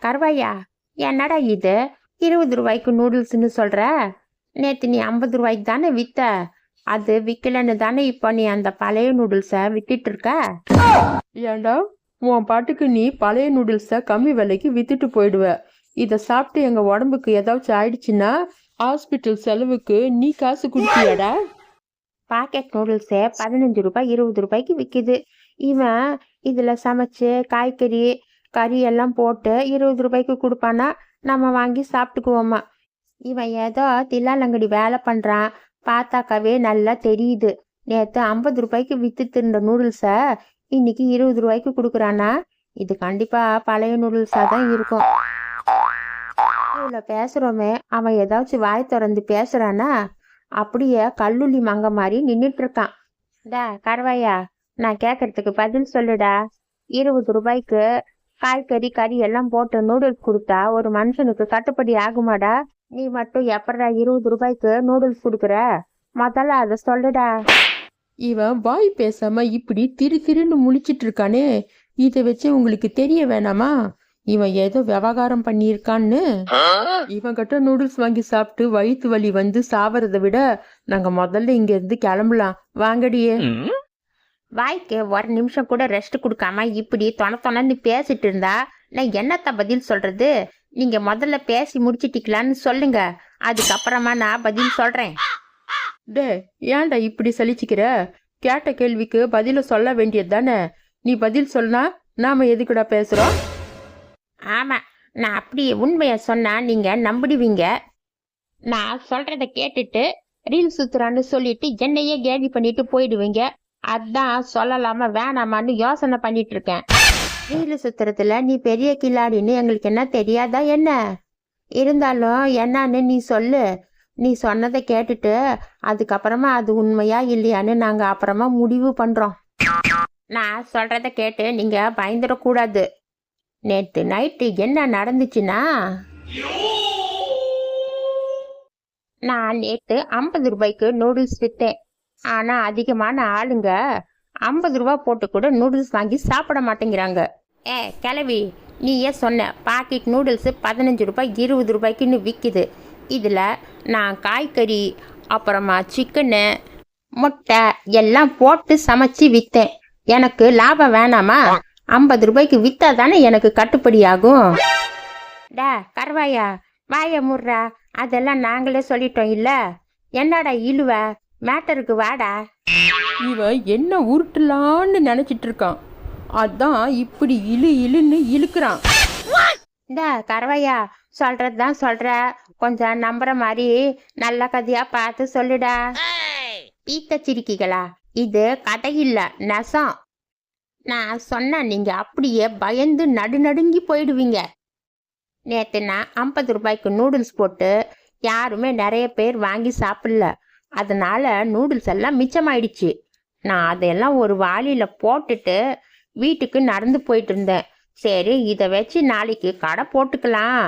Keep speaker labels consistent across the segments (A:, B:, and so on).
A: கருவாயா, என்னடா இது 20 ரூபாய்க்கு நூடுல்ஸ்னு சொல்ற? நேற்று நீ 50 ரூபாய்க்கு தானே வித்த. அது விற்கலன்னு தானே இப்போ நீ அந்த பழைய நூடுல்ஸை வித்துட்டு இருக்க?
B: ஏண்டா உன் பாட்டுக்கு நீ பழைய நூடுல்ஸை கம்மி விலைக்கு வித்துட்டு போயிடுவ. இதை சாப்பிட்டு எங்கள் உடம்புக்கு ஏதாச்சும் ஆயிடுச்சுன்னா ஹாஸ்பிட்டல் செலவுக்கு நீ காசு கொடுப்பியாடா?
A: பாக்கெட் நூடுல்ஸே 15 ரூபாய் 20 ரூபாய்க்கு விற்கிது. இவன் இதில் சமைச்சு காய்கறி கறி எல்லாம் போட்டு 20 ரூபாய்க்கு கொடுப்பானா நம்ம வாங்கி சாப்பிட்டுக்குவோமா? இவன் ஏதோ தில்லாலங்கடி வேலை பண்ணுறான், பார்த்தாக்காவே நல்லா தெரியுது. நேற்று 50 ரூபாய்க்கு வித்துட்டு இருந்த நூடுல்ஸை இன்னைக்கு 20 ரூபாய்க்கு கொடுக்குறானா? இது கண்டிப்பாக பழைய நூடுல்ஸாக தான் இருக்கும். இவ்வளோ பேசுகிறோமே, அவன் ஏதாச்சும் வாய் திறந்து பேசுகிறானா? அப்படியே கல்லுள்ளி மங்க மாதிரி நின்றுட்டு இருக்கான். கருவாயா, நான் கேட்கறதுக்கு பதில் சொல்லுடா. 20 ரூபாய்க்கு காய்கறி கறி எல்லாம் போட்டு நூடுல்ஸ் கொடுத்தா ஒரு மனுஷனுக்கு கட்டுப்படி ஆகுமாடா? நீ மட்டும் எப்படா 20 ரூபாய்க்கு நூடுல்ஸ் கொடுக்குற? முதல்ல அதை சொல்லுடா.
B: இவன் வாய் பேசாம இப்படி திருன்னு முழிச்சிட்டு இருக்கானே, இதை வச்சு உங்களுக்கு தெரிய வேணாமா இவன் ஏதோ விவகாரம் பண்ணியிருக்கான்னு? இவன் கிட்ட நூடுல்ஸ் வாங்கி சாப்பிட்டு வயிற்று வலி வந்து சாவறதை விட நாங்க முதல்ல இங்க இருந்து கிளம்பலாம், வாங்கடியே.
A: வாய்க்கு ஒரு நிமிஷம் கூட ரெஸ்ட் கொடுக்காம இப்படி தொணன்னு பேசிட்டு இருந்தா நான் என்னத்த பதில் சொல்றது? நீங்க முதல்ல பேசி முடிச்சிட்டிக்கலான்னு சொல்லுங்க, அதுக்கப்புறமா நான் பதில் சொல்றேன்.
B: டே, ஏன்டா இப்படி சலிச்சிக்கிற? கேட்ட கேள்விக்கு பதில சொல்ல வேண்டியது தானே. நீ பதில் சொன்னா நாம எதுக்குடா பேசுறோம்?
A: ஆமா, நான் அப்படியே உண்மையை சொன்னா நீங்க நம்பிடுவீங்க. நான் சொல்றத கேட்டுட்டு ரீல் சுத்துறான்னு சொல்லிட்டு என்னையே கேலி பண்ணிட்டு போயிடுவீங்க. அதான் சொல்லலாமா வேணாமான்னு யோசனை பண்ணிட்டு இருக்கேன். ரீல் சுத்துறதுல நீ பெரிய கில்லாடின்னு எங்களுக்கு என்ன தெரியாதா என்ன? இருந்தாலும் என்னன்னு நீ சொல்லு. நீ சொன்னதை கேட்டுட்டு அதுக்கப்புறமா அது உண்மையா இல்லையான்னு நாங்க அப்புறமா முடிவு பண்றோம். நான் சொல்றத கேட்டு நீங்க பயந்துடக்கூடாது. நேற்று நைட்டு என்ன நடந்துச்சுன்னா, நான் நேற்று 50 ரூபாய்க்கு நூடுல்ஸ் விற்றேன். ஆனால் அதிகமான ஆளுங்க 50 ரூபா போட்டு கூட நூடுல்ஸ் வாங்கி சாப்பிட மாட்டேங்கிறாங்க. கிளவி, நீ ஏன் சொன்ன பாக்கெட் நூடுல்ஸு 15 ரூபாய் 20 ரூபாய்க்குன்னு விற்கிது. இதில் நான் காய்கறி அப்புறமா சிக்கனு முட்டை எல்லாம் போட்டு சமைச்சு விற்றேன். எனக்கு லாபம் வேணாமா? 50 ரூபாய்க்கு விற்றா தானே எனக்கு கட்டுப்படி ஆகும். கருவாயா, வாய முடுறா. அதெல்லாம் நாங்களே சொல்லிட்டோம் இல்ல. என்னடா இழுவ? மேட்டருக்கு வாடா.
B: இவன் என்ன உருட்டலான்னு நினைச்சிட்டு இருக்கான், அதான் இப்படி இழுன்னு இழுக்கிறான்.
A: கருவாயா, சொல்றதுதான் சொல்ற, கொஞ்சம் நம்புற மாதிரி நல்ல கதையா பார்த்து சொல்லுடா. பீத்த சிரிக்கிகளா, இது கதை இல்ல, நெசம். நான் சொன்ன நீங்க அப்படியே பயந்து நடுநடுங்கி போயிடுவீங்க. நேற்று நான் 50 ரூபாய்க்கு நூடுல்ஸ் போட்டு யாருமே நிறைய பேர் வாங்கி சாப்பிடல. அதனால நூடுல்ஸ் எல்லாம் மிச்சமாயிடுச்சு. நான் அதையெல்லாம் ஒரு வாளியில போட்டுட்டு வீட்டுக்கு நடந்து போயிட்டு இருந்தேன். சரி, இதை வச்சு நாளைக்கு கடை போட்டுக்கலாம்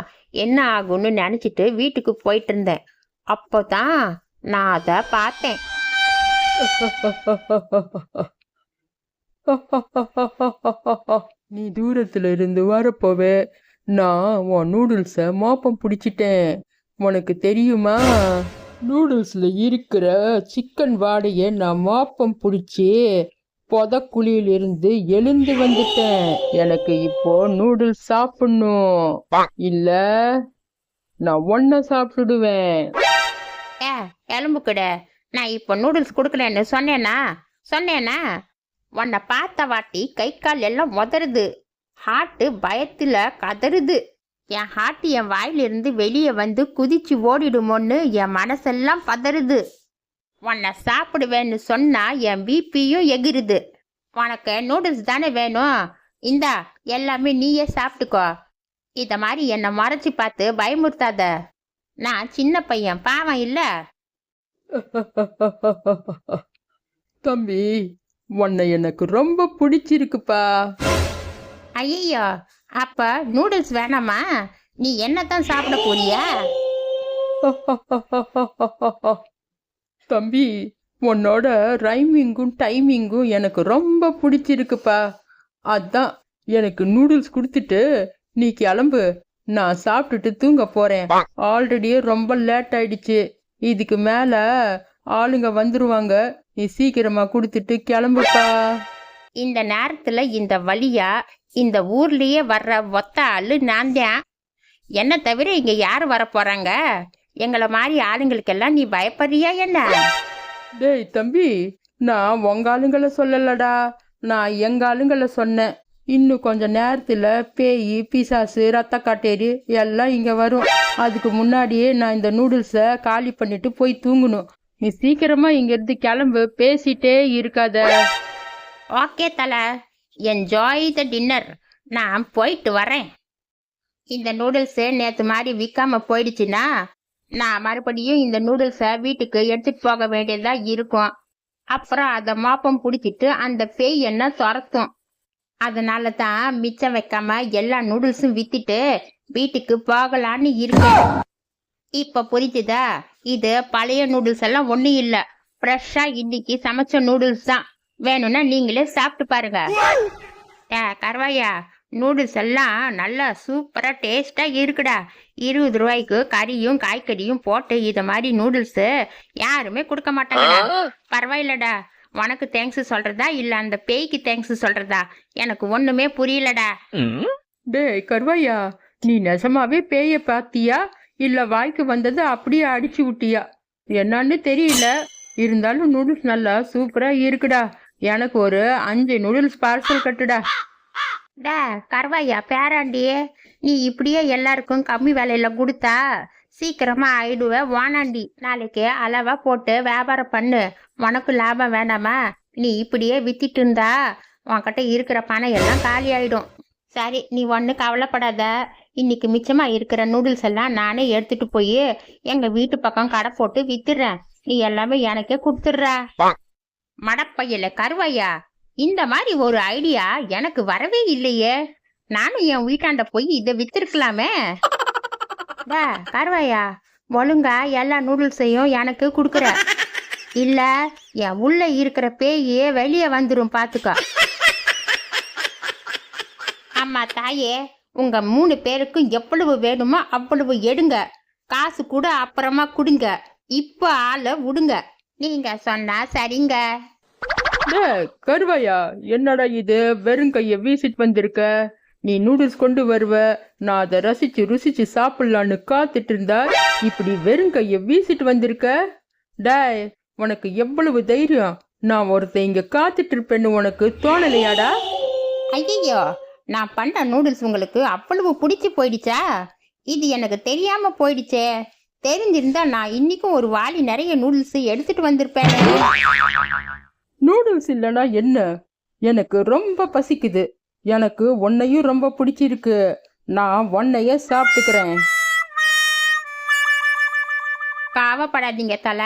A: என்ன ஆகும்னு நினச்சிட்டு வீட்டுக்கு போயிட்டு இருந்தேன். அப்போதான் நான் அதை பார்த்தேன்.
B: நீ தூரத்துல இருந்து வரப்போவே நான் உன் நூடுல்ஸை மோப்பம் பிடிச்சிட்டேன். உனக்கு தெரியுமா, நூடுல்ஸ்ல இருக்கிற சிக்கன் வாடையை நான் மோப்பம் பிடிச்சி புதக்குழியிலிருந்து எழுந்து வந்துட்டேன். எனக்கு இப்போ நூடுல்ஸ் சாப்பிடணும், இல்ல நான் ஒன்ன சாப்பிடுவேன்.
A: எலும்பு கடை, நான் இப்போ நூடுல்ஸ் கொடுக்கலன்னு சொன்னேனா? உன்னை பார்த்த வாட்டி கை கால் எல்லாம் உதறுது. ஹார்ட்டு பயத்தில் கதறுது. என் ஹார்ட் என் வாயிலிருந்து வெளியே வந்து குதிச்சு ஓடிடுமோன்னு என் மனசெல்லாம் பதறுது. உன்னை சாப்பிடுவேன்னு சொன்னா என் பிபியும் எகிருது. உனக்கு நூடுல்ஸ் தானே வேணும், இந்தா எல்லாமே நீயே சாப்பிட்டுக்கோ. இத மாதிரி என்னை மறைச்சி பார்த்து பயமுறுத்தாத. நான் சின்ன பையன், பாவம் இல்ல.
B: தம்பி, உன்னை எனக்கு ரொம்ப பிடிச்சிருக்குப்பா.
A: ஐயோ, அப்ப நூடுல்ஸ் வேணாமா? நீ என்னத்தான் சாப்பிட போறியா?
B: தம்பி, உன்னோட ரைமிங்கும் டைமிங்கும் எனக்கு ரொம்ப பிடிச்சிருக்குப்பா. அதான் எனக்கு நூடுல்ஸ் கொடுத்துட்டு நீ கிளம்பு, நான் சாப்பிட்டுட்டு தூங்க போறேன். ஆல்ரெடியே ரொம்ப லேட் ஆயிடுச்சு. இதுக்கு மேல ஆளுங்க வந்துருவாங்க. நீ சீக்கிரமா கொடுத்துட்டு கிளம்புப்பா.
A: இந்த நேரத்துல இந்த வழியா இந்த ஊர்லயே வர்ற ஒத்த ஆளு நான் தான். என்ன தவிர இங்க யாரு வர போறாங்க? எங்களை மாதிரி ஆளுங்களுக்கெல்லாம் நீ பயப்படுறியா என்ன?
B: டேய் தம்பி, நான் உங்க ஆளுங்களை சொல்லலடா, நான் எங்க ஆளுங்களை சொன்னேன். இன்னும் கொஞ்ச நேரத்துல பேய், பிசாசு, ரத்த காட்டேரி எல்லாம் இங்க வரும். அதுக்கு முன்னாடியே நான் இந்த நூடுல்ஸை காலி பண்ணிட்டு போய் தூங்கணும். நீ சீக்கிரமா இங்க இருந்து கிளம்பு, பேசிட்டே இருக்காத.
A: ஓகே தல, என்ஜாய் த டின்னர். நான் போயிட்டு வரேன். இந்த நூடுல்ஸு நேற்று மாதிரி விற்காம போயிடுச்சுன்னா நான் மறுபடியும் இந்த நூடுல்ஸை வீட்டுக்கு எடுத்துட்டு போக வேண்டியதா இருக்கும். அப்புறம் அதை மாப்பம் பிடிச்சிட்டு அந்த பேய் என்ன துரத்தும். அதனால தான் மிச்சம் வைக்காம எல்லா நூடுல்ஸும் வித்துட்டு வீட்டுக்கு போகலான்னு இருக்கேன். இப்ப புரிஞ்சுதா? இது பழைய நூடுல்ஸ் எல்லாம் ஒன்றும் இல்லை, ஃப்ரெஷ்ஷா இன்னைக்கு சமைச்ச நூடுல்ஸ் தான். வேணும்னா நீங்களே சாப்பிட்டு பாருங்க. கருவாயா, நூடுல்ஸ் எல்லாம் நல்லா சூப்பரா டேஸ்டா இருக்குடா. 20 ரூபாய்க்கு கறியும் காய்கறியும் போட்டு இத மாதிரி நூடுல்ஸ் யாருமே கொடுக்க மாட்டாங்கடா. பரவாயில்லடா. உனக்கு தேங்க்ஸ் சொல்றதா இல்ல அந்த பேய்க்கு தேங்க்ஸ் சொல்றதா எனக்கு ஒண்ணுமே புரியலடா.
B: டேய் கருவாயா, நீ நெசமாவே பேய பாத்தியா இல்ல வாய்க்கு வந்தது அப்படியே அடிச்சு விட்டியா என்னன்னு தெரியல. இருந்தாலும் நூடுல்ஸ் நல்லா சூப்பரா இருக்குடா. எனக்கு ஒரு 5 நூடுல்ஸ் பார்சல் கட்டுடா.
A: டா கருவாயா பேராண்டி, நீ இப்படியே எல்லாருக்கும் கம்மி விலையில கொடுத்தா சீக்கிரமா ஆயிடுவ வானாண்டி. நாளைக்கு அளவா போட்டு வியாபாரம் பண்ணு. உனக்கு லாபம் வேண்டாமா? நீ இப்படியே வித்திட்டு இருந்தா உன்கிட்ட இருக்கிற பணம் எல்லாம் காலி ஆயிடும். சரி, நீ ஒன்றும் கவலைப்படாத. இன்னைக்கு மிச்சமா இருக்கிற நூடுல்ஸ் எல்லாம் நானே எடுத்துட்டு போய் எங்க வீட்டு பக்கம் கடை போட்டு வித்துடுறேன். நீ எல்லாமே எனக்கே கொடுத்துடுற. மடப்பையில கருவாயா, இந்த மாதிரி ஒரு ஐடியா எனக்கு வரவே இல்லையே. நானும் என் வீட்டாண்ட போய் இதை வித்திருக்கலாமே. கருவாயா, ஒழுங்கா எல்லா நூடுல்ஸையும் எனக்கு கொடுக்குற, இல்ல என் உள்ள இருக்கிற பேயே வெளியே வந்துடும் பாத்துக்க. அம்மா தாயே, உங்க 3 பேருக்கும் எவ்வளவு வேணுமோ அவ்வளவு எடுங்க. காசு கூட அப்புறமா கொடுங்க. இப்ப ஆளை விடுங்க. நீங்க சொன்னா சரிங்க.
B: கருவாயா, என்னடா இது வெறும் கைய வீசிட்டு வந்திருக்க? நீ நூடுல்ஸ் கொண்டு வருவ, நான் அதை ரசிச்சு ருசிச்சு சாப்பிடலான்னு காத்துட்டு இருந்தா இப்படி வெறும் கைய வீசிட்டு வந்திருக்க. டாய், உனக்கு எவ்வளவு தைரியம்? நான் ஒருத்தன் இங்க காத்துட்டு இருப்பேன்னு உனக்கு தோணலையாடா?
A: ஐயோ, நான் பண்ண நூடுல்ஸ் உங்களுக்கு அவ்வளவு பிடிச்சி போயிடுச்சா? இது எனக்கு தெரியாம போயிடுச்சே. தெரிஞ்சிருந்தா நான் இன்னைக்கும் ஒரு வாளி நிறைய நூடுல்ஸ் எடுத்துட்டு வந்திருப்பேன்.
B: நூடுல்ஸ் இல்லனா என்ன? எனக்கு ரொம்ப பசிக்குது. எனக்கு உன்னையும் ரொம்ப பிடிச்சிருக்கு. நான் உன்னைய சாப்பிட்டுக்கிறேன்.
A: பாவப்படாதீங்க தல.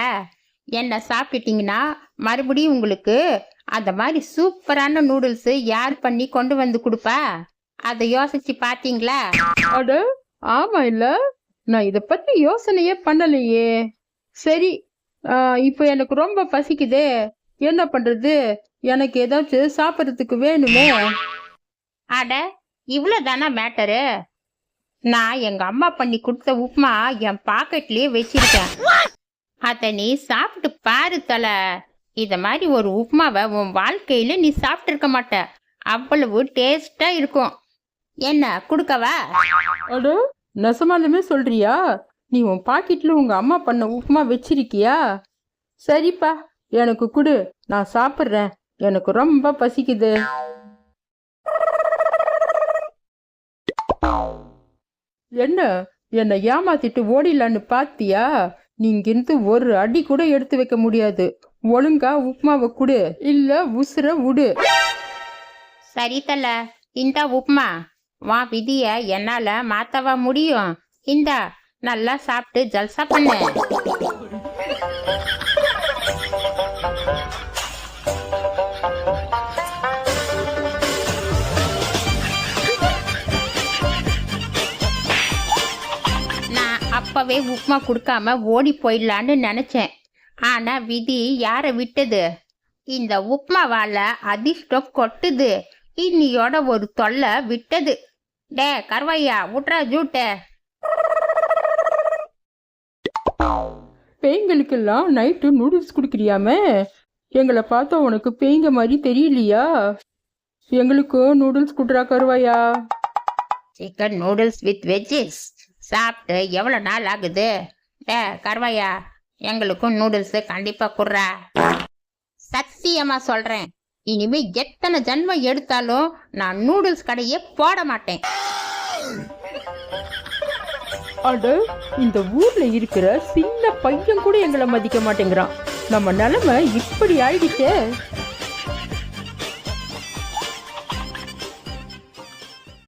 A: என்ன சாப்பிட்டுட்டீங்கன்னா மறுபடியும் உங்களுக்கு அந்த மாதிரி சூப்பரான நூடுல்ஸ் யார் பண்ணி கொண்டு வந்து கொடுப்பா? அதை யோசிச்சு பாத்தீங்களா?
B: அட ஆமா, இல்ல நான் இத பத்தி யோசனையே பண்ணலையே. சரி, இப்போ எனக்கு ரொம்ப பசிக்குதே, என்ன பண்றது? எனக்கு ஏதாச்சும் சாப்பிட்றதுக்கு வேணுமே.
A: அட, இவ்வளவுதானா மேட்டரு? நான் எங்க அம்மா பண்ணி கொடுத்த உப்புமா என் பாக்கெட்லயே வச்சிருக்கேன். அத நீ சாப்பிட்டு பாரு தல. இத மாதிரி ஒரு உப்புமாவை உன் வாழ்க்கையில நீ சாப்பிட்டு இருக்க மாட்ட. அவ்வளவு டேஸ்டா இருக்கும். என்ன கொடுக்கவா?
B: அட, நெசமாலுமே சொல்றியா? நீ உன் பாக்கெட்ல உங்க அம்மா பண்ண உப்புமா வச்சிருக்கியா? சரிப்பா, எனக்கு கொடு, நான் சாப்பிட்றேன். எனக்கு ரொம்ப பசிக்குது. என்ன, என்னை ஏமாத்திட்டு ஓடிலான்னு பாத்தியா? நீ இங்கிருந்து ஒரு அடி கூட எடுத்து வைக்க முடியாது. ஒழுங்கா உப்புமாவை கொடு, இல்ல உசுர விடு.
A: சரி தல, இந்த உப்புமா வா. விதிய என்னால மாத்தவா முடியும்? இந்தா, நல்லா சாப்பிட்டு ஜல்சா பண்ணு. நான் அப்பவே உப்புமா கொடுக்காம ஓடி போயிடலான்னு நினைச்சேன். ஆனா விதி யார விட்டது? இந்த உப்புமாவால அதிர்ஷ்டம் கொட்டுது. இன்னியோட ஒரு தொல்லை விட்டது. டே கருவாயா விட்றா ஜூட்ட.
B: பேய்களுக்கெல்லாம் நைட்டு நூடுல்ஸ் குடுக்குறியாமே, எங்களை பார்த்தா உனக்கு பேய்ங்க மாதிரி தெரியலையா? எங்களுக்கும் நூடுல்ஸ் குடுறா கருவாயா.
A: சிக்கன் நூடுல்ஸ் வித் வெஜ்ஜஸ் சாப்பிட்டு எவ்வளோ நாள் ஆகுது? டே கருவாயா, எங்களுக்கும் நூடுல்ஸு கண்டிப்பாக குடுறா. சத்தியமாக சொல்கிறேன், இனிமே எத்தனை ஜன்மம் எடுத்தாலும் நான் நூடுல்ஸ் கடையே போட மாட்டேன்.
B: அட, இந்த ஊர்ல இருக்கிற சின்ன பையன் கூட எங்களை மதிக்க மாட்டேங்கிறான். நம்ம நிலைமை இப்படி ஆயிடுச்சே.